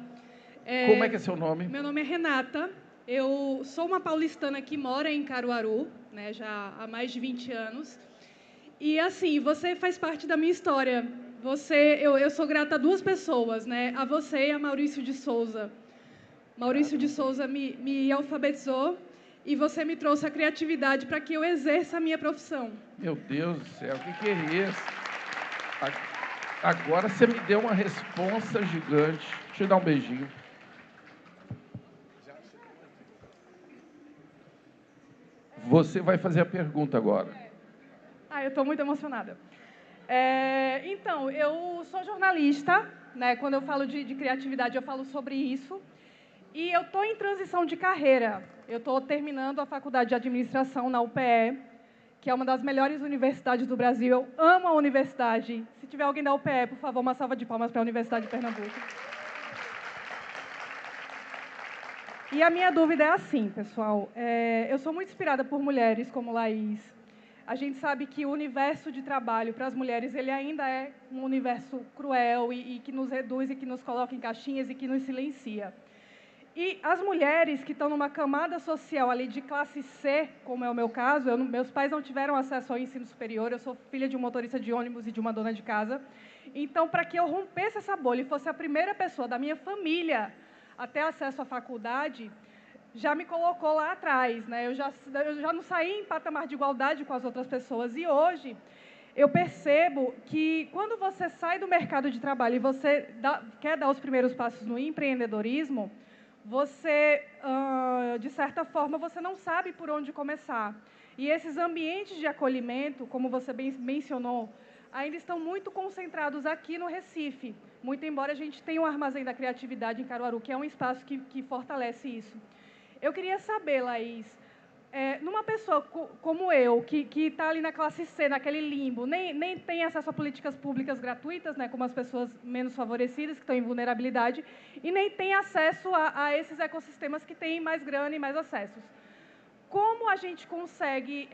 Como é que é seu nome? Meu nome é Renata. Eu sou uma paulistana que mora em Caruaru, né, já há mais de 20 anos. E, assim, você faz parte da minha história. Eu sou grata a duas pessoas, né? A você e a Maurício de Souza. Maurício de Souza me alfabetizou e você me trouxe a criatividade para que eu exerça a minha profissão. Meu Deus do céu, o que é isso? Agora você me deu uma responsa gigante. Deixa eu dar um beijinho. Você vai fazer a pergunta agora. Eu estou muito emocionada. Então, eu sou jornalista, né? Quando eu falo de criatividade, eu falo sobre isso. E eu estou em transição de carreira. Eu estou terminando a faculdade de administração na UPE, que é uma das melhores universidades do Brasil. Eu amo a universidade. Se tiver alguém da UPE, por favor, uma salva de palmas para a Universidade de Pernambuco. E a minha dúvida é assim, pessoal. Eu sou muito inspirada por mulheres como Laís. A gente sabe que o universo de trabalho para as mulheres ele ainda é um universo cruel e que nos reduz e que nos coloca em caixinhas e que nos silencia. E as mulheres que estão numa camada social ali de classe C, como é o meu caso, meus pais não tiveram acesso ao ensino superior, eu sou filha de um motorista de ônibus e de uma dona de casa. Então, para que eu rompesse essa bolha e fosse a primeira pessoa da minha família a ter acesso à faculdade, já me colocou lá atrás, né? Eu já não saí em patamar de igualdade com as outras pessoas. E hoje eu percebo que quando você sai do mercado de trabalho e você quer dar os primeiros passos no empreendedorismo, você, de certa forma, você não sabe por onde começar. E esses ambientes de acolhimento, como você bem mencionou, ainda estão muito concentrados aqui no Recife, muito embora a gente tenha um Armazém da Criatividade em Caruaru, que é um espaço que fortalece isso. Eu queria saber, Laís, numa pessoa como eu, que está ali na classe C, naquele limbo, nem tem acesso a políticas públicas gratuitas, né, como as pessoas menos favorecidas, que estão em vulnerabilidade, e nem tem acesso a esses ecossistemas que têm mais grana e mais acessos. Como a gente consegue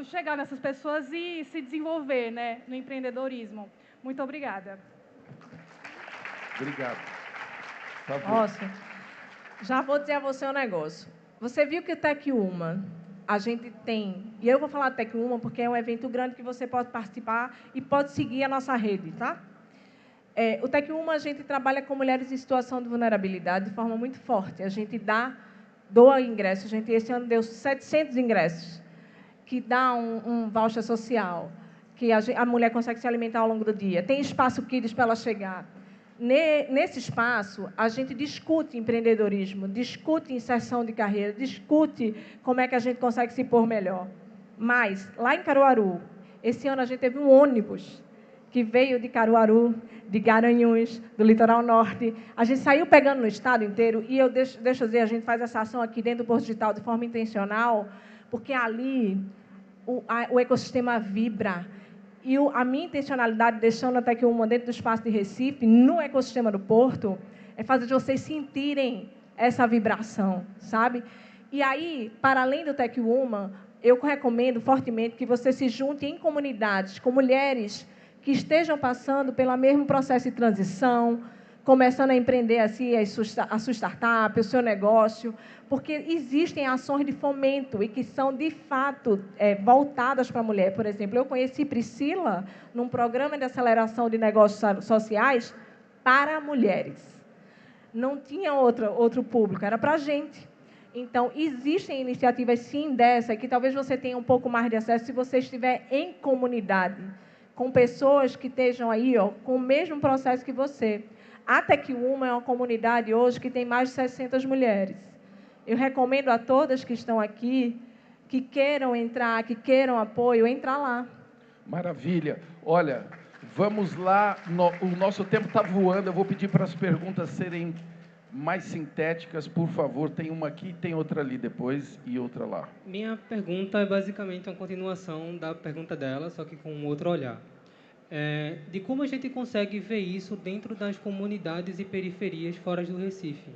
chegar nessas pessoas e se desenvolver, né, no empreendedorismo? Muito obrigada. Obrigado. Por favor. Nossa, já vou dizer a você um negócio. Você viu que o Tech Woman, a gente tem, e eu vou falar Tech Woman porque é um evento grande que você pode participar e pode seguir a nossa rede, tá? O Tech Woman, a gente trabalha com mulheres em situação de vulnerabilidade de forma muito forte. A gente doa ingressos, a gente esse ano deu 700 ingressos, que dá um voucher social, que a mulher consegue se alimentar ao longo do dia. Tem espaço Kids para ela chegar. Nesse espaço, a gente discute empreendedorismo, discute inserção de carreira, discute como é que a gente consegue se pôr melhor. Mas, lá em Caruaru, esse ano a gente teve um ônibus que veio de Caruaru, de Garanhuns, do Litoral Norte. A gente saiu pegando no estado inteiro e deixa eu dizer, a gente faz essa ação aqui dentro do Posto Digital de forma intencional, porque ali o ecossistema vibra. E a minha intencionalidade, deixando até que uma dentro do espaço de Recife, no ecossistema do Porto, é fazer de vocês sentirem essa vibração, sabe? E aí, para além do Tech Woman, eu recomendo fortemente que você se junte em comunidades com mulheres que estejam passando pelo mesmo processo de transição, começando a empreender assim, a sua startup, o seu negócio, porque existem ações de fomento e que são, de fato, voltadas para a mulher. Por exemplo, eu conheci Priscila num programa de aceleração de negócios sociais para mulheres. Não tinha outro público, era para a gente. Então, existem iniciativas, sim, dessa, que talvez você tenha um pouco mais de acesso se você estiver em comunidade, com pessoas que estejam aí, ó, com o mesmo processo que você. A Tech Woman é uma comunidade hoje que tem mais de 600 mulheres. Eu recomendo a todas que estão aqui, que queiram entrar, que queiram apoio, entrar lá. Maravilha. Olha, vamos lá. O nosso tempo está voando. Eu vou pedir para as perguntas serem mais sintéticas, por favor. Tem uma aqui, tem outra ali depois e outra lá. Minha pergunta é basicamente uma continuação da pergunta dela, só que com um outro olhar. De como a gente consegue ver isso dentro das comunidades e periferias fora do Recife.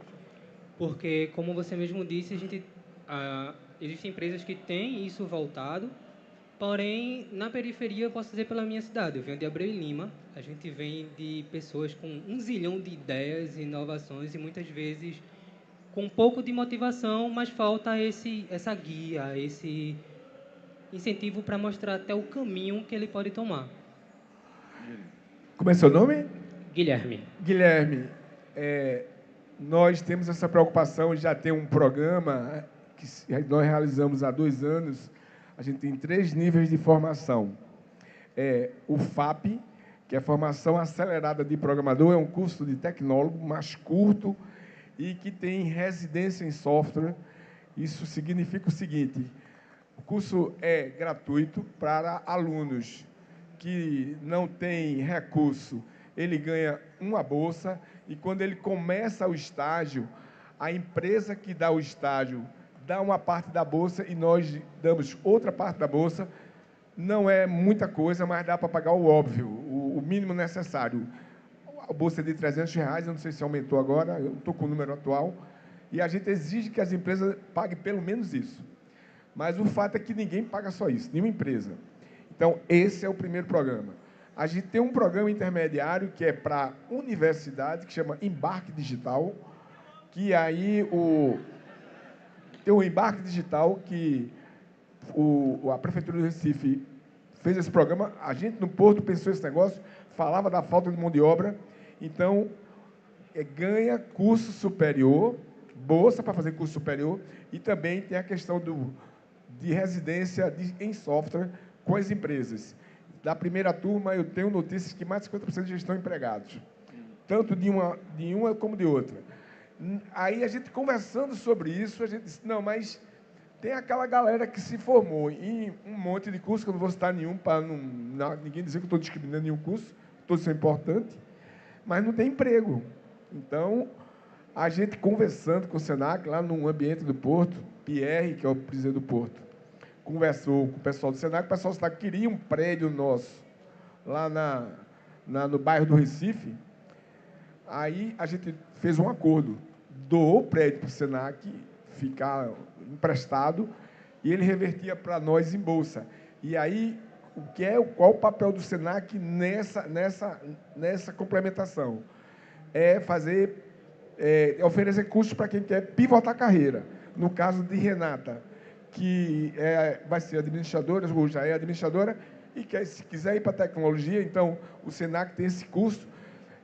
Porque, como você mesmo disse, existem empresas que têm isso voltado, porém, na periferia, eu posso dizer pela minha cidade, eu venho de Abreu e Lima, a gente vem de pessoas com 1 zilhão de ideias e inovações e muitas vezes com um pouco de motivação, mas falta essa guia, esse incentivo para mostrar até o caminho que ele pode tomar. Como é seu nome? Guilherme. Guilherme, nós temos essa preocupação de já ter um programa que nós realizamos há 2 anos. A gente tem 3 níveis de formação. O FAP, que é a formação acelerada de programador, é um curso de tecnólogo mais curto e que tem residência em software. Isso significa o seguinte: o curso é gratuito para alunos que não têm recurso. Ele ganha uma bolsa e, quando ele começa o estágio, a empresa que dá o estágio dá uma parte da bolsa e nós damos outra parte da bolsa. Não é muita coisa, mas dá para pagar o óbvio, o mínimo necessário. A bolsa é de R$300, eu não sei se aumentou agora, eu estou com o número atual, e a gente exige que as empresas paguem pelo menos isso. Mas o fato é que ninguém paga só isso, nenhuma empresa. Então, esse é o primeiro programa. A gente tem um programa intermediário que é para universidade, que chama Embarque Digital, que aí tem um Embarque Digital que a Prefeitura do Recife fez esse programa. A gente, no Porto, pensou esse negócio, falava da falta de mão de obra. Então, ganha curso superior, bolsa para fazer curso superior, e também tem a questão de residência em software com as empresas. Da primeira turma, eu tenho notícias que mais de 50% já estão empregados, tanto de uma como de outra. Aí, a gente conversando sobre isso, a gente disse, não, mas tem aquela galera que se formou em um monte de curso, que eu não vou citar nenhum, para ninguém dizer que eu estou discriminando nenhum curso, todos são importantes, mas não tem emprego. Então, a gente conversando com o Senac, lá no ambiente do Porto, Pierre, que é o presidente do Porto, conversou com o pessoal do Senac, o pessoal do Senac queria um prédio nosso, lá no bairro do Recife. Aí, a gente fez um acordo, doou o prédio para o Senac ficar emprestado, e ele revertia para nós em bolsa. E aí, qual o papel do Senac nessa complementação? É oferecer cursos para quem quer pivotar a carreira. No caso de Renata, que vai ser administradora, ou já é administradora, e se quiser ir para a tecnologia, então o Senac tem esse curso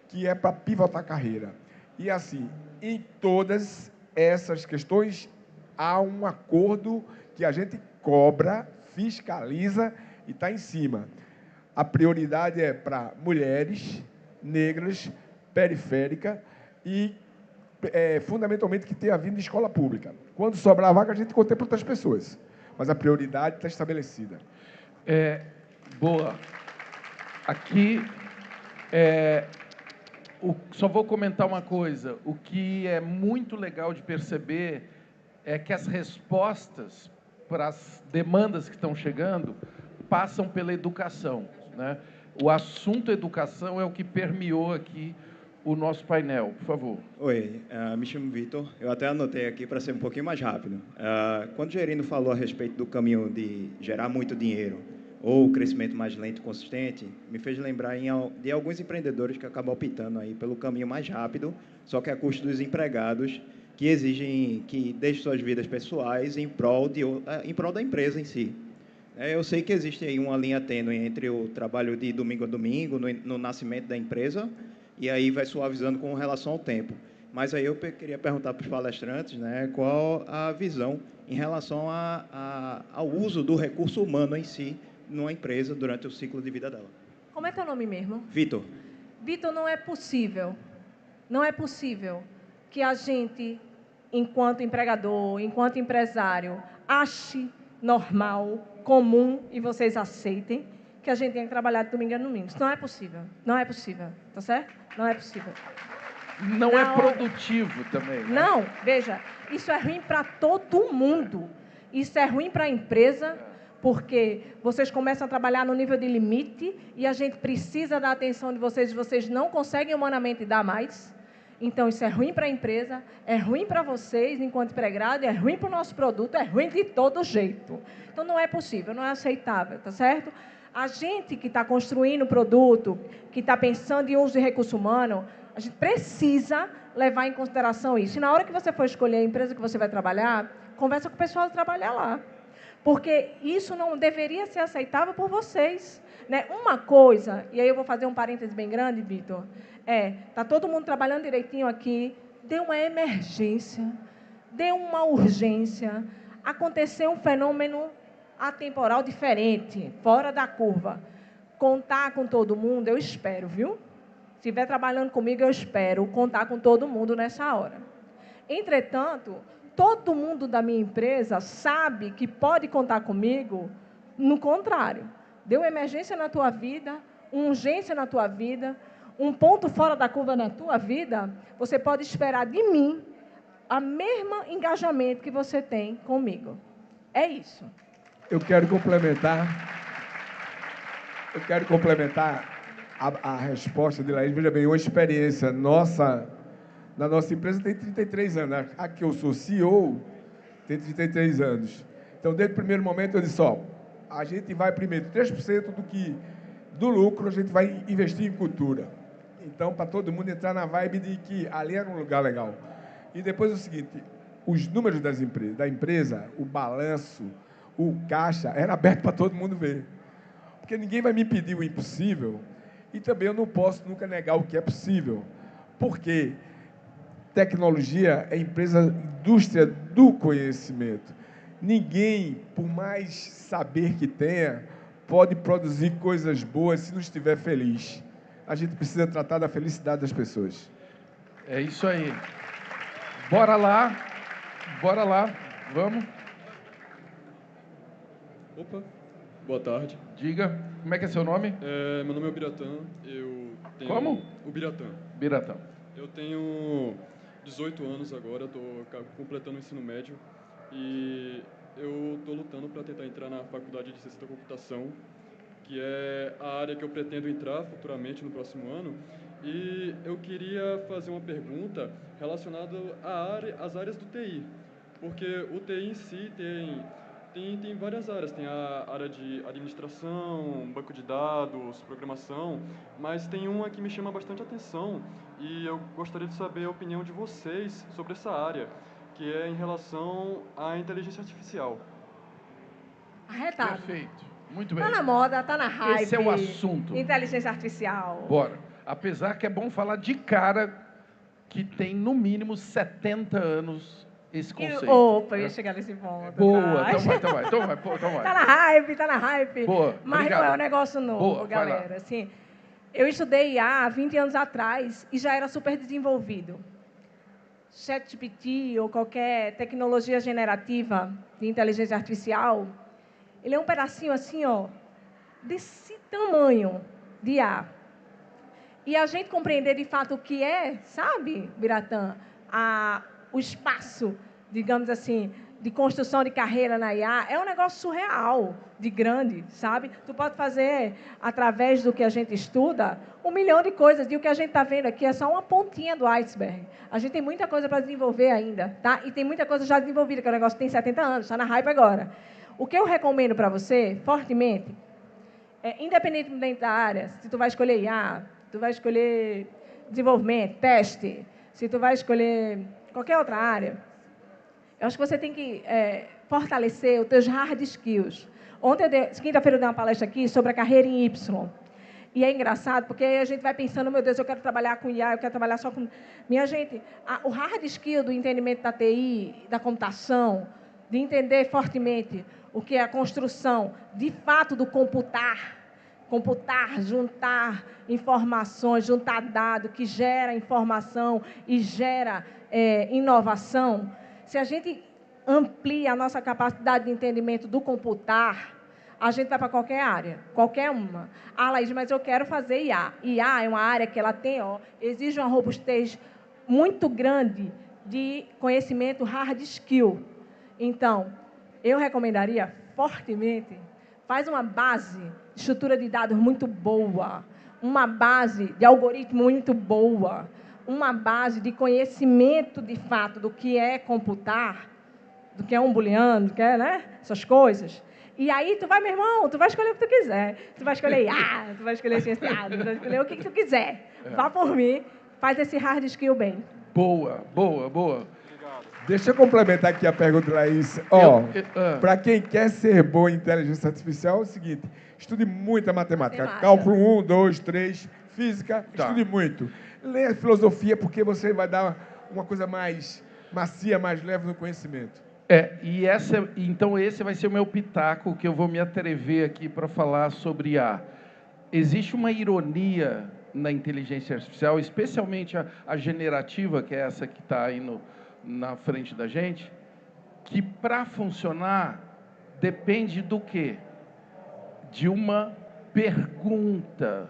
que é para pivotar a carreira. E assim, em todas essas questões, há um acordo que a gente cobra, fiscaliza e está em cima. A prioridade é para mulheres, negras, periférica e, fundamentalmente, que tenha vindo de escola pública. Quando sobrar a vaga, a gente contempla outras pessoas. Mas a prioridade está estabelecida. Boa. Aqui, só vou comentar uma coisa. O que é muito legal de perceber é que as respostas para as demandas que estão chegando passam pela educação, né? O assunto educação é o que permeou aqui o nosso painel. Por favor. Oi, me chamo Vitor. Eu até anotei aqui para ser um pouquinho mais rápido. Quando o Gerino falou a respeito do caminho de gerar muito dinheiro ou o crescimento mais lento e consistente, me fez lembrar de alguns empreendedores que acabam optando aí pelo caminho mais rápido, só que a custo dos empregados, que exigem que deixem suas vidas pessoais em prol da empresa em si. Eu sei que existe aí uma linha tênue entre o trabalho de domingo a domingo, no nascimento da empresa, e aí vai suavizando com relação ao tempo. Mas aí eu queria perguntar para os palestrantes, né, qual a visão em relação ao uso do recurso humano em si numa empresa durante o ciclo de vida dela. Como é teu nome mesmo? Vitor. Vitor, não é possível que a gente, enquanto empregador, enquanto empresário, ache normal, comum, e vocês aceitem, que a gente tenha que trabalhar de domingo a domingo. Isso não é possível. Não é possível. Tá certo? Não é possível. Não é produtivo também. Né? Não, veja, isso é ruim para todo mundo. Isso é ruim para a empresa, porque vocês começam a trabalhar no nível de limite e a gente precisa da atenção de vocês não conseguem humanamente dar mais. Então, isso é ruim para a empresa, é ruim para vocês, enquanto empregado, é ruim para o nosso produto, é ruim de todo jeito. Então, não é possível, não é aceitável, tá certo? A gente que está construindo o produto, que está pensando em uso de recurso humano, a gente precisa levar em consideração isso. E na hora que você for escolher a empresa que você vai trabalhar, conversa com o pessoal que trabalha lá. Porque isso não deveria ser aceitável por vocês. Né? Uma coisa, e aí eu vou fazer um parêntese bem grande, Vitor, está todo mundo trabalhando direitinho aqui, deu uma emergência, deu uma urgência, aconteceu um fenômeno atemporal diferente, fora da curva. Contar com todo mundo, eu espero, viu? Se estiver trabalhando comigo, eu espero contar com todo mundo nessa hora. Entretanto, todo mundo da minha empresa sabe que pode contar comigo no contrário. Deu emergência na tua vida, uma urgência na tua vida, um ponto fora da curva na tua vida, você pode esperar de mim o mesmo engajamento que você tem comigo. É isso. Eu quero complementar a resposta de Laís. Veja bem, uma experiência nossa, na nossa empresa tem 33 anos. A que eu sou CEO tem 33 anos. Então, desde o primeiro momento, eu disse, a gente vai primeiro 3% do lucro, a gente vai investir em cultura. Então, para todo mundo entrar na vibe de que ali era um lugar legal. E depois o seguinte, os números da empresa, o balanço, o caixa, era aberto para todo mundo ver. Porque ninguém vai me pedir o impossível e também eu não posso nunca negar o que é possível. Porque tecnologia é indústria do conhecimento. Ninguém, por mais saber que tenha, pode produzir coisas boas se não estiver feliz. A gente precisa tratar da felicidade das pessoas. É isso aí. Bora lá, vamos. Opa, boa tarde. Diga, como é que é seu nome? Meu nome é Biratã, eu tenho... Como? O Biratã. Biratã. Eu tenho 18 anos agora, estou completando o ensino médio e eu estou lutando para tentar entrar na faculdade de Ciência da Computação, que é a área que eu pretendo entrar futuramente no próximo ano. E eu queria fazer uma pergunta relacionada às áreas do TI, porque o TI em si tem várias áreas, tem a área de administração, banco de dados, programação, mas tem uma que me chama bastante atenção e eu gostaria de saber a opinião de vocês sobre essa área, que é em relação à inteligência artificial. Arretado. Perfeito, muito bem. Tá na moda, tá na hype. Esse é o assunto. Inteligência artificial. Bora. Apesar que é bom falar de cara que tem no mínimo 70 anos esse conceito. Opa, eu ia chegar nesse ponto. Boa, tá? então vai. Tá na hype. Boa, Mas obrigado. não é um negócio novo, Boa, galera. Assim, eu estudei IA há 20 anos atrás e já era super desenvolvido. ChatGPT ou qualquer tecnologia generativa de inteligência artificial, ele é um pedacinho assim, desse tamanho de IA. E a gente compreender de fato o que é, sabe, Biratã, o espaço, digamos assim, de construção de carreira na IA, é um negócio surreal, de grande, sabe? Tu pode fazer, através do que a gente estuda, 1 milhão de coisas, e o que a gente está vendo aqui é só uma pontinha do iceberg. A gente tem muita coisa para desenvolver ainda, tá? E tem muita coisa já desenvolvida, que o negócio tem 70 anos, está na hype agora. O que eu recomendo para você, fortemente, independentemente da área, se tu vai escolher IA, tu vai escolher desenvolvimento, teste, se tu vai escolher qualquer outra área, eu acho que você tem que fortalecer os teus hard skills. Quinta-feira eu dei uma palestra aqui sobre a carreira em Y. E é engraçado, porque aí a gente vai pensando, meu Deus, eu quero trabalhar com IA, eu quero trabalhar só com... Minha gente, o hard skill do entendimento da TI, da computação, de entender fortemente o que é a construção, de fato, do computar, juntar informações, juntar dados, que gera informação e gera inovação. Se a gente amplia a nossa capacidade de entendimento do computar, a gente vai para qualquer área, qualquer uma. Ah, Laís, mas eu quero fazer IA. IA é uma área que ela tem, exige uma robustez muito grande de conhecimento hard skill. Então, eu recomendaria fortemente, faz uma base de estrutura de dados muito boa, uma base de algoritmo muito boa, uma base de conhecimento, de fato, do que é computar, do que é um booleano, do que é, né? Essas coisas. E aí, tu vai, meu irmão, tu vai escolher o que tu quiser. Tu vai escolher IA, tu vai escolher ciência, tu vai escolher o que tu quiser. Vá por mim, faz esse hard skill bem. Boa. Deixa eu complementar aqui a pergunta, Laís. Para quem quer ser bom em inteligência artificial, é o seguinte, estude muita matemática. Cálculo 1, 2, 3, física, estude muito. Leia filosofia, porque você vai dar uma coisa mais macia, mais leve no conhecimento. Então esse vai ser o meu pitaco, que eu vou me atrever aqui para falar sobre IA. Existe uma ironia na inteligência artificial, especialmente a generativa, que é essa que está aí na frente da gente, que para funcionar depende do quê? De uma pergunta.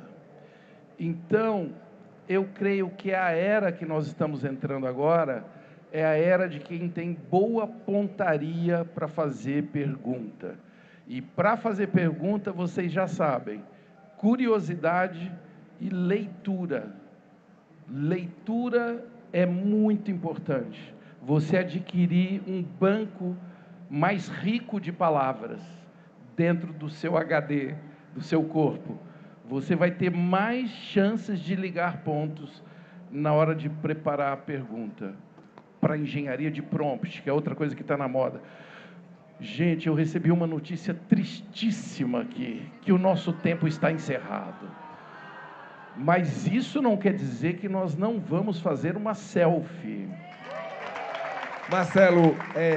Então, eu creio que a era que nós estamos entrando agora é a era de quem tem boa pontaria para fazer pergunta. E para fazer pergunta, vocês já sabem, curiosidade e leitura. Leitura é muito importante. Você adquirir um banco mais rico de palavras dentro do seu HD, do seu corpo, você vai ter mais chances de ligar pontos na hora de preparar a pergunta para a engenharia de prompt, que é outra coisa que está na moda. Gente, eu recebi uma notícia tristíssima aqui, que o nosso tempo está encerrado. Mas isso não quer dizer que nós não vamos fazer uma selfie. Marcelo,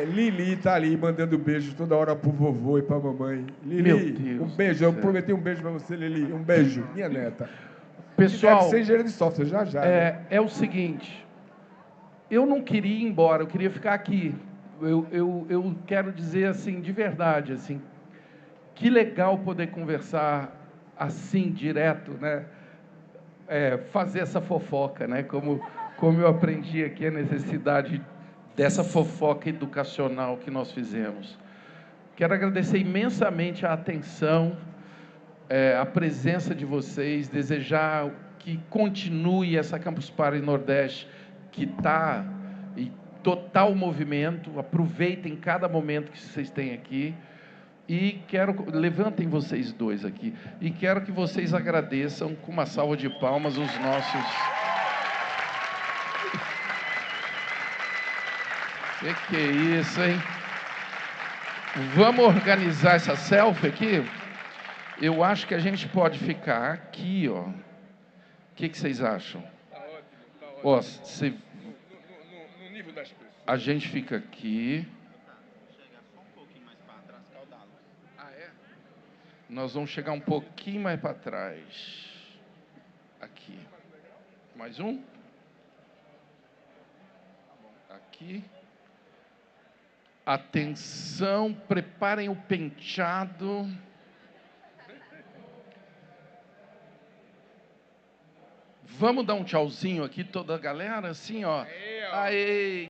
Lili está ali mandando beijo toda hora pro vovô e pra mamãe. Lili, Meu Deus um beijo. Eu prometi um beijo para você, Lili. Um beijo, minha neta. Pessoal, deve ser engenheiro de software, já. É o seguinte, eu não queria ir embora, eu queria ficar aqui. Eu quero dizer assim, de verdade, assim, que legal poder conversar assim, direto, né? Fazer essa fofoca, né? Como eu aprendi aqui a necessidade dessa fofoca educacional que nós fizemos. Quero agradecer imensamente a atenção, a presença de vocês, desejar que continue essa Campus Party Nordeste, que está em total movimento. Aproveitem cada momento que vocês têm aqui. E levantem vocês dois aqui, e quero que vocês agradeçam com uma salva de palmas os nossos... Que é isso, hein? Vamos organizar essa selfie aqui? Eu acho que a gente pode ficar aqui, ó. O que vocês acham? Tá ótimo, tá ótimo. Ó, no nível das pessoas. A gente fica aqui. Nós vamos chegar um pouquinho mais para trás. Aqui. Mais um? Aqui. Atenção, preparem o penteado. Vamos dar um tchauzinho aqui, toda a galera, assim, ó. Aê!